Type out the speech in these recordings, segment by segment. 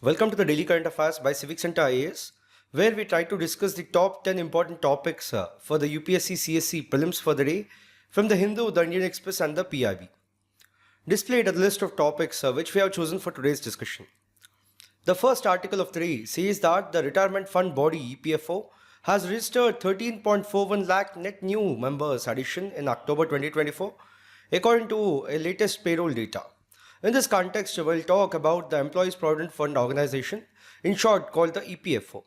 Welcome to the Daily Current Affairs by CivicCentre IAS, where we try to discuss the top 10 important topics for the UPSC CSE Prelims for the day from the Hindu, the Indian Express and the PIB. Displayed are the list of topics which we have chosen for today's discussion. The first article of the day says that the retirement fund body EPFO has registered 13.41 lakh net new members addition in October 2024 according to a latest payroll data. In this context, we'll talk about the Employees Provident Fund Organization, in short called the EPFO.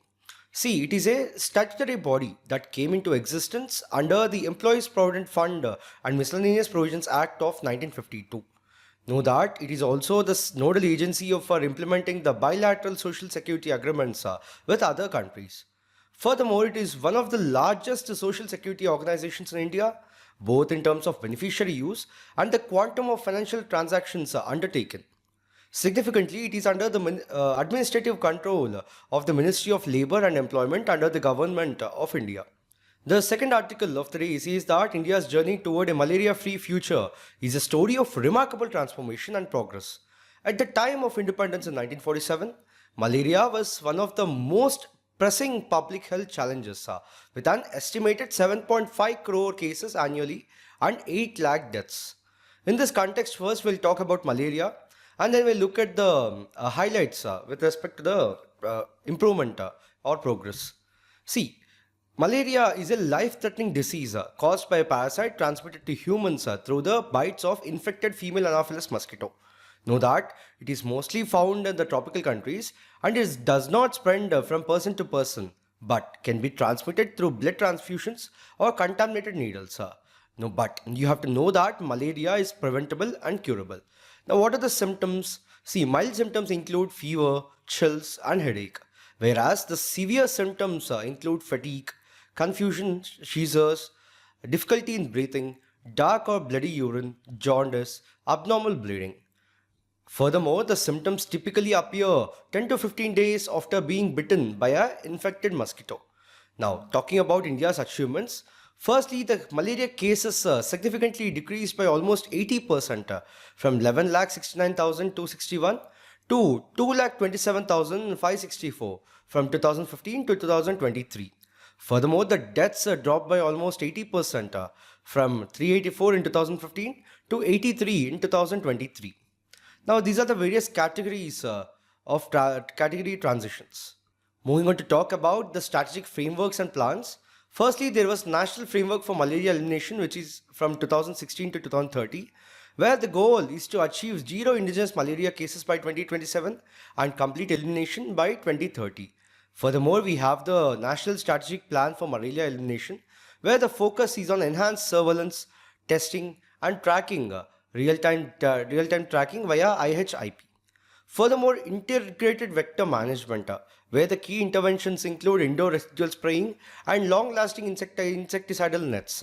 See, it is a statutory body that came into existence under the Employees Provident Fund and Miscellaneous Provisions Act of 1952. Know that it is also the nodal agency for implementing the bilateral social security agreements with other countries. Furthermore, it is one of the largest social security organizations in India, both in terms of beneficiary use and the quantum of financial transactions undertaken. Significantly, it is under the administrative control of the Ministry of Labour and Employment under the Government of India. The second article of the day says that India's journey toward a malaria-free future is a story of remarkable transformation and progress. At the time of independence in 1947, malaria was one of the most pressing public health challenges with an estimated 7.5 crore cases annually and 8 lakh deaths. In this context, first we'll talk about malaria and then we'll look at the highlights with respect to the improvement or progress. See, malaria is a life-threatening disease caused by a parasite transmitted to humans through the bites of infected female Anopheles mosquito. Know that it is mostly found in the tropical countries and it does not spread from person to person but can be transmitted through blood transfusions or contaminated needles. No, but you have to know that malaria is preventable and curable. Now, what are the symptoms? See, mild symptoms include fever, chills and headache, whereas the severe symptoms include fatigue, confusion, seizures, difficulty in breathing, dark or bloody urine, jaundice, abnormal bleeding. Furthermore, the symptoms typically appear 10 to 15 days after being bitten by an infected mosquito. Now, talking about India's achievements, firstly, the malaria cases significantly decreased by almost 80% from 11,69,261 to 2,27,564 from 2015 to 2023. Furthermore, the deaths dropped by almost 80% from 384 in 2015 to 83 in 2023. Now, these are the various categories of category transitions. Moving on to talk about the strategic frameworks and plans. Firstly, there was National Framework for Malaria Elimination, which is from 2016 to 2030, where the goal is to achieve zero indigenous malaria cases by 2027 and complete elimination by 2030. Furthermore, we have the National Strategic Plan for Malaria Elimination, where the focus is on enhanced surveillance, testing and tracking, real-time tracking via IHIP. Furthermore, integrated vector management, where the key interventions include indoor residual spraying and long-lasting insecticidal nets,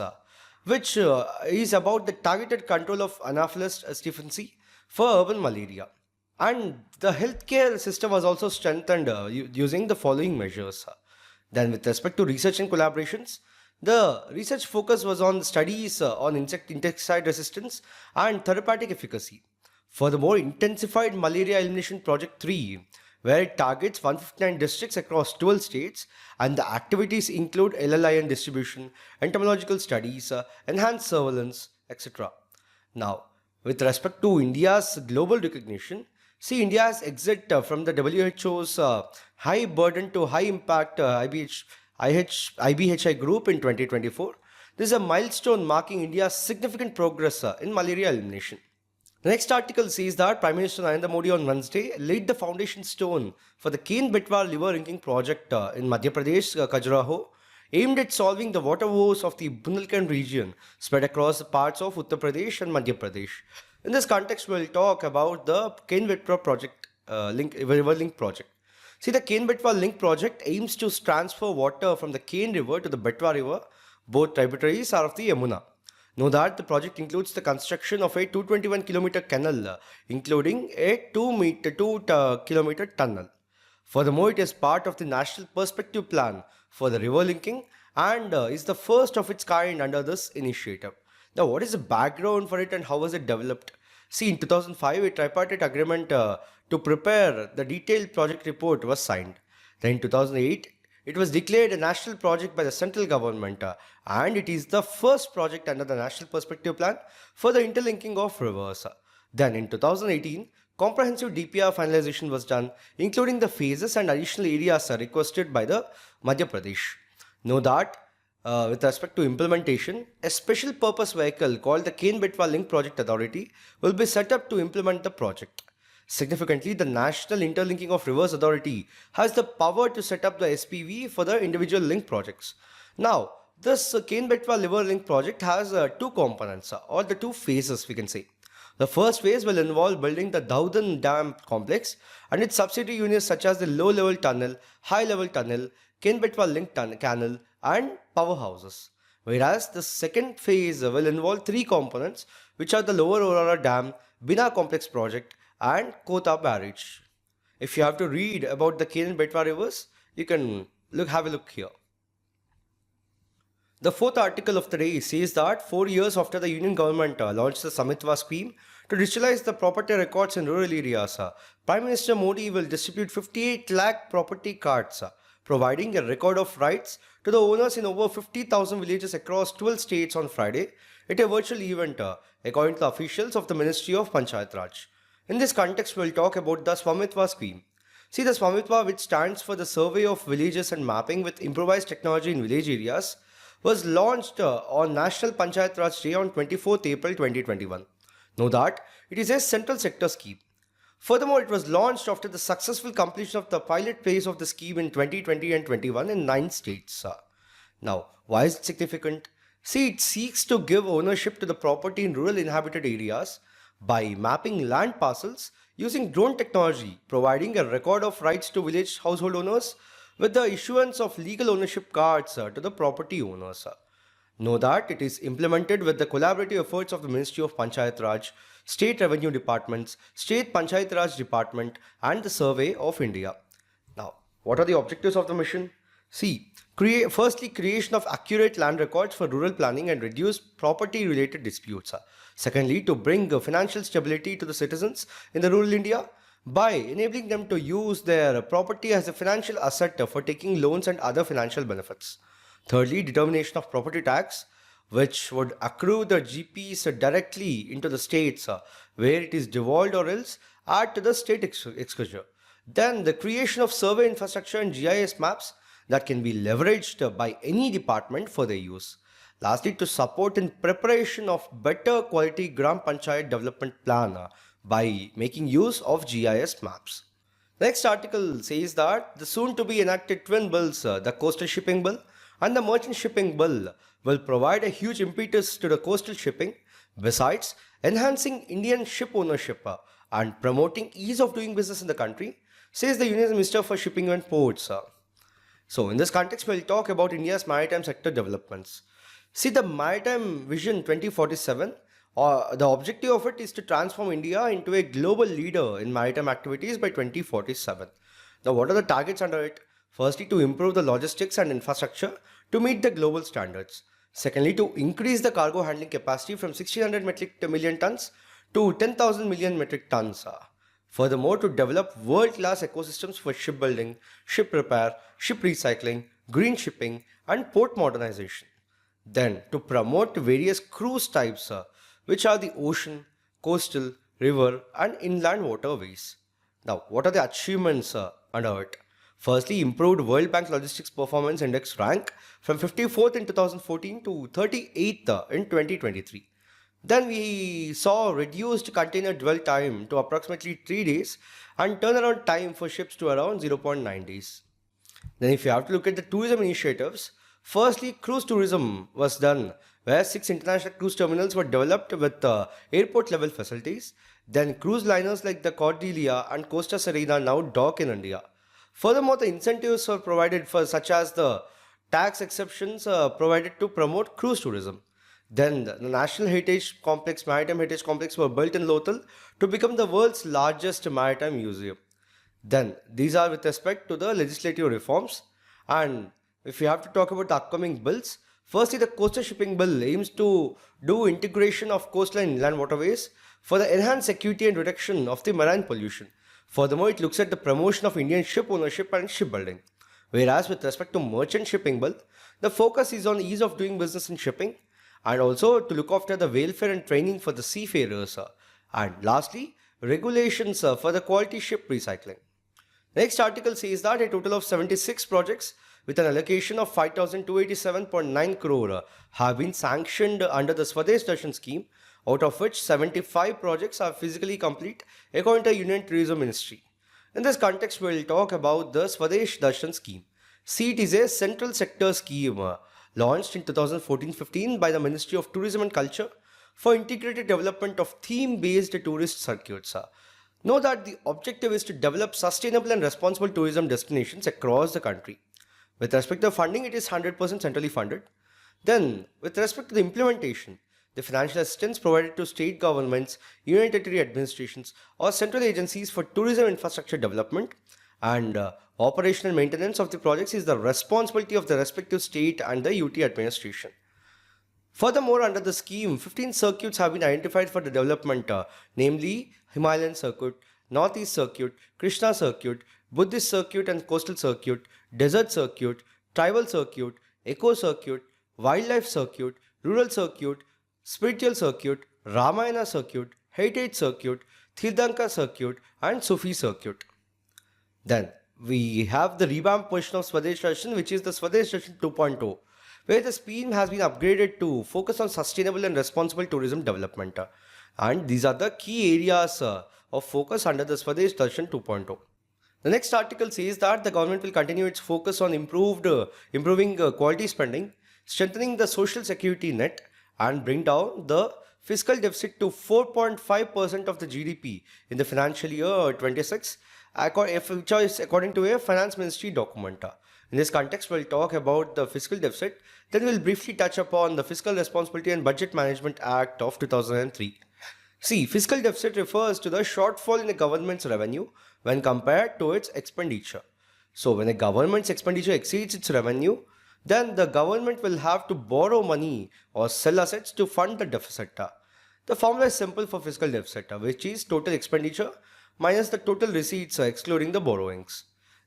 which is about the targeted control of Anopheles stephensi for urban malaria. And the healthcare system was also strengthened using the following measures. Then with respect to research and collaborations, the research focus was on studies on insecticide resistance and therapeutic efficacy. Furthermore, intensified malaria elimination project 3, where it targets 159 districts across 12 states, and the activities include LLIN distribution, entomological studies, enhanced surveillance, etc. Now, with respect to India's global recognition, see, India's exit from the WHO's high burden to high impact IBHI group in 2024. This is a milestone marking India's significant progress in malaria elimination. The next article says that Prime Minister Narendra Modi on Wednesday laid the foundation stone for the Ken-Betwa river linking project in Madhya Pradesh, Khajuraho, aimed at solving the water woes of the Bundelkhand region spread across the parts of Uttar Pradesh and Madhya Pradesh. In this context, we will talk about the Ken-Betwa project, river link project. See, the Ken-Betwa link project aims to transfer water from the Ken river to the Betwa river. Both tributaries are of the Yamuna. Know that the project includes the construction of a 221-kilometer canal, including a 2-kilometer tunnel. Furthermore, it is part of the National Perspective Plan for the river linking and is the first of its kind under this initiative. Now, what is the background for it and how was it developed? See, in 2005, a tripartite agreement to prepare the detailed project report was signed. Then in 2008, it was declared a national project by the central government and it is the first project under the National Perspective Plan for the interlinking of rivers. Then in 2018, comprehensive DPR finalization was done, including the phases and additional areas requested by the Madhya Pradesh. Know that with respect to implementation, a special purpose vehicle called the Ken-Betwa Link Project Authority will be set up to implement the project. Significantly, the National Interlinking of Rivers Authority has the power to set up the SPV for the individual link projects. Now, this Ken-Betwa River Link project has two components or the two phases we can say. The first phase will involve building the Daudan Dam complex and its subsidiary units such as the low-level tunnel, high-level tunnel, Ken-Betwa Link Canal and powerhouses. Whereas the second phase will involve three components which are the Lower Aurora Dam, Bina Complex Project and Kota Barrage. If you have to read about the Ken-Betwa rivers, you can have a look here. The fourth article of the day says that 4 years after the Union government launched the Svamitva Scheme to digitalize the property records in rural areas, Prime Minister Modi will distribute 58 lakh property cards, providing a record of rights to the owners in over 50,000 villages across 12 states on Friday at a virtual event, according to the officials of the Ministry of Panchayat Raj. In this context, we will talk about the Svamitva Scheme. See, the Svamitva, which stands for the Survey of Villages and Mapping with Improvised Technology in Village Areas, was launched on National Panchayat Raj Day on 24th April 2021. Know that it is a central sector scheme. Furthermore, it was launched after the successful completion of the pilot phase of the scheme in 2020 and 21 in 9 states. Now, why is it significant? See, it seeks to give ownership to the property in rural inhabited areas by mapping land parcels using drone technology, providing a record of rights to village household owners with the issuance of legal ownership cards to the property owners. Know that it is implemented with the collaborative efforts of the Ministry of Panchayat Raj, State Revenue Departments, State Panchayat Raj Department and the Survey of India. Now, what are the objectives of the mission? See, firstly, creation of accurate land records for rural planning and reduce property related disputes. Secondly, to bring financial stability to the citizens in the rural India by enabling them to use their property as a financial asset for taking loans and other financial benefits. Thirdly, determination of property tax, which would accrue the GPs directly into the states where it is devolved or else add to the state exchequer. Then the creation of survey infrastructure and GIS maps that can be leveraged by any department for their use. Lastly, to support in preparation of better quality Gram Panchayat development plan by making use of GIS maps. Next article says that the soon to be enacted twin bills, the Coastal Shipping Bill and the Merchant Shipping Bill, will provide a huge impetus to the coastal shipping, besides enhancing Indian ship ownership and promoting ease of doing business in the country, says the Union Minister for Shipping and Ports. So in this context, we will talk about India's maritime sector developments. See, the Maritime Vision 2047, the objective of it is to transform India into a global leader in maritime activities by 2047. Now, what are the targets under it? Firstly, to improve the logistics and infrastructure to meet the global standards. Secondly, to increase the cargo handling capacity from 1600 million tons to 10,000 million metric tons. Furthermore, to develop world-class ecosystems for shipbuilding, ship repair, ship recycling, green shipping, and port modernization. Then, to promote various cruise types, which are the ocean, coastal, river, and inland waterways. Now, what are the achievements under it? Firstly, improved World Bank Logistics Performance Index rank from 54th in 2014 to 38th in 2023. Then we saw reduced container dwell time to approximately 3 days and turnaround time for ships to around 0.9 days. Then if you have to look at the tourism initiatives, firstly, cruise tourism was done where 6 international cruise terminals were developed with airport level facilities. Then cruise liners like the Cordelia and Costa Serena now dock in India. Furthermore, the incentives were provided for such as the tax exceptions provided to promote cruise tourism. Then the National Heritage Complex, Maritime Heritage Complex were built in Lothal to become the world's largest maritime museum. Then these are with respect to the legislative reforms. And if you have to talk about the upcoming bills, firstly, the Coastal Shipping Bill aims to do integration of coastal and inland waterways for the enhanced security and reduction of the marine pollution. Furthermore, it looks at the promotion of Indian ship ownership and shipbuilding. Whereas with respect to merchant shipping bill, the focus is on ease of doing business in shipping and also to look after the welfare and training for the seafarers. And lastly, regulations for the quality ship recycling. Next article says that a total of 76 projects with an allocation of 5,287.9 crore have been sanctioned under the Swadesh Darshan scheme, out of which 75 projects are physically complete according to Union Tourism Ministry. In this context, we will talk about the Swadesh Darshan scheme. See, it is a central sector scheme launched in 2014-15 by the Ministry of Tourism and Culture for integrated development of theme-based tourist circuits. Know that the objective is to develop sustainable and responsible tourism destinations across the country. With respect to funding, it is 100% centrally funded. Then, with respect to the implementation, the financial assistance provided to state governments, union territory administrations, or central agencies for tourism infrastructure development and operational maintenance of the projects is the responsibility of the respective state and the UT administration. Furthermore, under the scheme, 15 circuits have been identified for the development, namely Himalayan Circuit, Northeast Circuit, Krishna Circuit, Buddhist Circuit and Coastal Circuit, Desert Circuit, Tribal Circuit, Eco Circuit, Wildlife Circuit, Rural Circuit, Spiritual Circuit, Ramayana Circuit, Heritage Circuit, Tirthanka Circuit and Sufi Circuit. Then we have the revamped version of Swadesh Darshan, which is the Swadesh Darshan 2.0, where the scheme has been upgraded to focus on sustainable and responsible tourism development. And these are the key areas of focus under the Swadesh Darshan 2.0. The next article says that the government will continue its focus on improving quality spending, strengthening the social security net, and bring down the fiscal deficit to 4.5% of the GDP in the financial year 26, which is according to a finance ministry document. In this context, we'll talk about the fiscal deficit, then we'll briefly touch upon the Fiscal Responsibility and Budget Management Act of 2003. See, fiscal deficit refers to the shortfall in the government's revenue when compared to its expenditure. So when a government's expenditure exceeds its revenue, then the government will have to borrow money or sell assets to fund the deficit. The formula is simple for fiscal deficit, which is total expenditure minus the total receipts excluding the borrowings.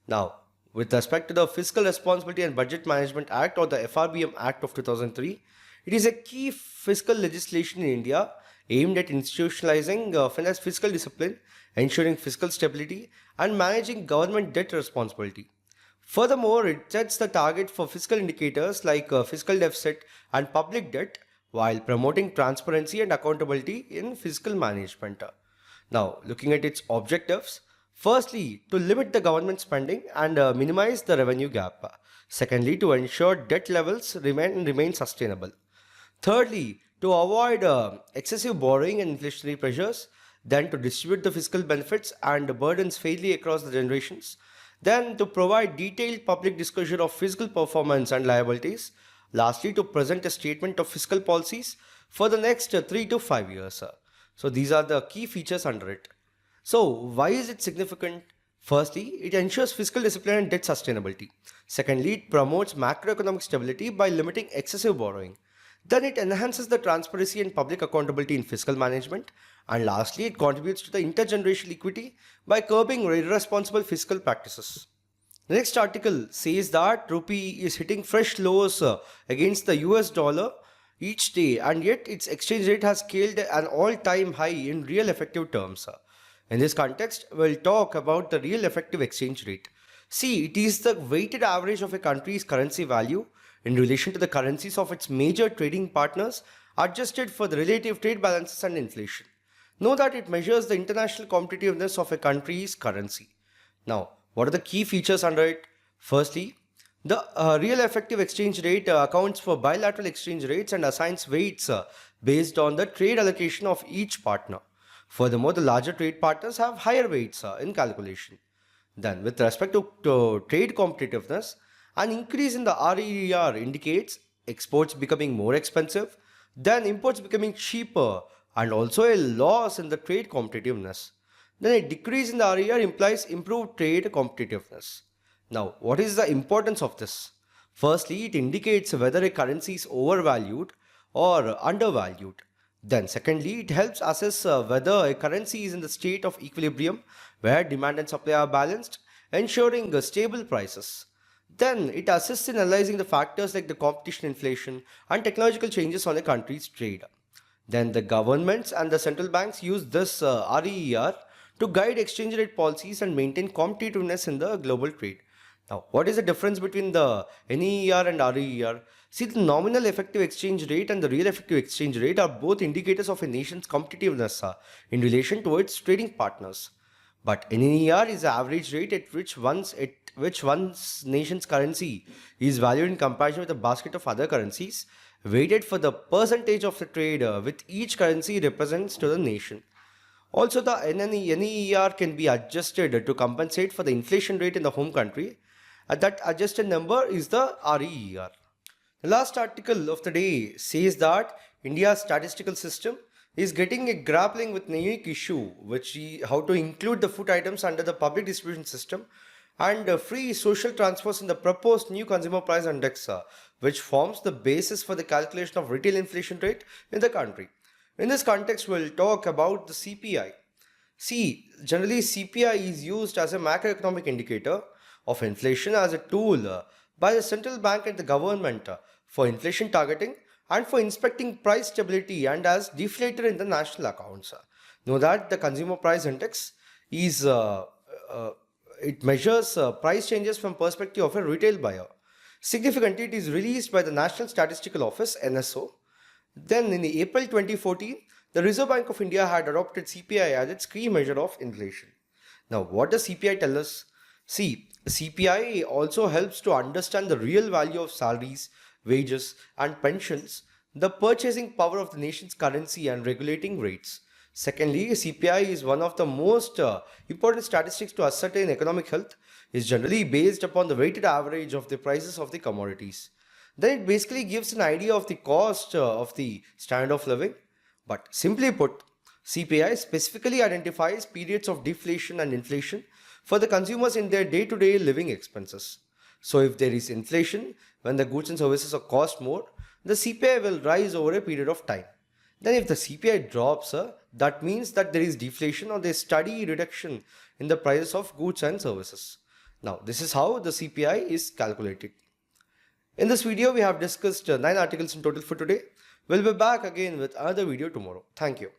Now, with respect to the Fiscal Responsibility and Budget Management Act or the FRBM Act of 2003, it is a key fiscal legislation in India aimed at institutionalizing fiscal discipline, ensuring fiscal stability, and managing government debt responsibility. Furthermore, it sets the target for fiscal indicators like fiscal deficit and public debt while promoting transparency and accountability in fiscal management. Now, looking at its objectives, firstly, to limit the government spending and minimize the revenue gap. Secondly, to ensure debt levels remain sustainable. Thirdly, to avoid excessive borrowing and inflationary pressures. Then to distribute the fiscal benefits and burdens fairly across the generations. Then to provide detailed public disclosure of fiscal performance and liabilities. Lastly, to present a statement of fiscal policies for the next 3 to 5 years. So these are the key features under it. So why is it significant? Firstly, it ensures fiscal discipline and debt sustainability. Secondly, it promotes macroeconomic stability by limiting excessive borrowing. Then it enhances the transparency and public accountability in fiscal management. And lastly, it contributes to the intergenerational equity by curbing irresponsible fiscal practices. The next article says that rupee is hitting fresh lows against the US dollar each day, and yet its exchange rate has scaled an all-time high in real effective terms. In this context, we'll talk about the real effective exchange rate. See, it is the weighted average of a country's currency value in relation to the currencies of its major trading partners, adjusted for the relative trade balances and inflation. Know that it measures the international competitiveness of a country's currency. Now, what are the key features under it? Firstly, the real effective exchange rate accounts for bilateral exchange rates and assigns weights based on the trade allocation of each partner. Furthermore, the larger trade partners have higher weights in calculation. Then, with respect to trade competitiveness, an increase in the REER indicates exports becoming more expensive, then imports becoming cheaper, and also a loss in the trade competitiveness. Then a decrease in the REER implies improved trade competitiveness. Now, what is the importance of this? Firstly, it indicates whether a currency is overvalued or undervalued. Then secondly, it helps assess whether a currency is in the state of equilibrium where demand and supply are balanced, ensuring stable prices. Then it assists in analyzing the factors like the competition, inflation, and technological changes on a country's trade. Then the governments and the central banks use this REER to guide exchange rate policies and maintain competitiveness in the global trade. Now, what is the difference between the NEER and REER? See, the nominal effective exchange rate and the real effective exchange rate are both indicators of a nation's competitiveness in relation to its trading partners. But NER is the average rate at which one's nation's currency is valued in comparison with a basket of other currencies, weighted for the percentage of the trade with each currency represents to the nation. Also, the NER can be adjusted to compensate for the inflation rate in the home country. That adjusted number is the REER. The last article of the day says that India's statistical system is getting a grappling with a unique issue, which is how to include the food items under the public distribution system and free social transfers in the proposed new consumer price index, which forms the basis for the calculation of retail inflation rate in the country. In this context, we'll talk about the CPI. See, generally CPI is used as a macroeconomic indicator of inflation as a tool by the central bank and the government for inflation targeting and for inspecting price stability and as deflator in the national accounts. Know that the consumer price index is it measures price changes from perspective of a retail buyer. Significantly, it is released by the National Statistical Office (NSO). Then in April 2014, the Reserve Bank of India had adopted CPI as its key measure of inflation. Now, what does CPI tell us? See, CPI also helps to understand the real value of salaries, wages, and pensions, the purchasing power of the nation's currency, and regulating rates. Secondly, CPI is one of the most important statistics to ascertain economic health. Is generally based upon the weighted average of the prices of the commodities. Then it basically gives an idea of the cost of the standard of living. But simply put, CPI specifically identifies periods of deflation and inflation for the consumers in their day-to-day living expenses. So if there is inflation when the goods and services are cost more, the CPI will rise over a period of time. Then if the CPI drops, that means that there is deflation or there is steady reduction in the prices of goods and services. Now, this is how the CPI is calculated. In this video, we have discussed 9 articles in total for today. We'll be back again with another video tomorrow. Thank you.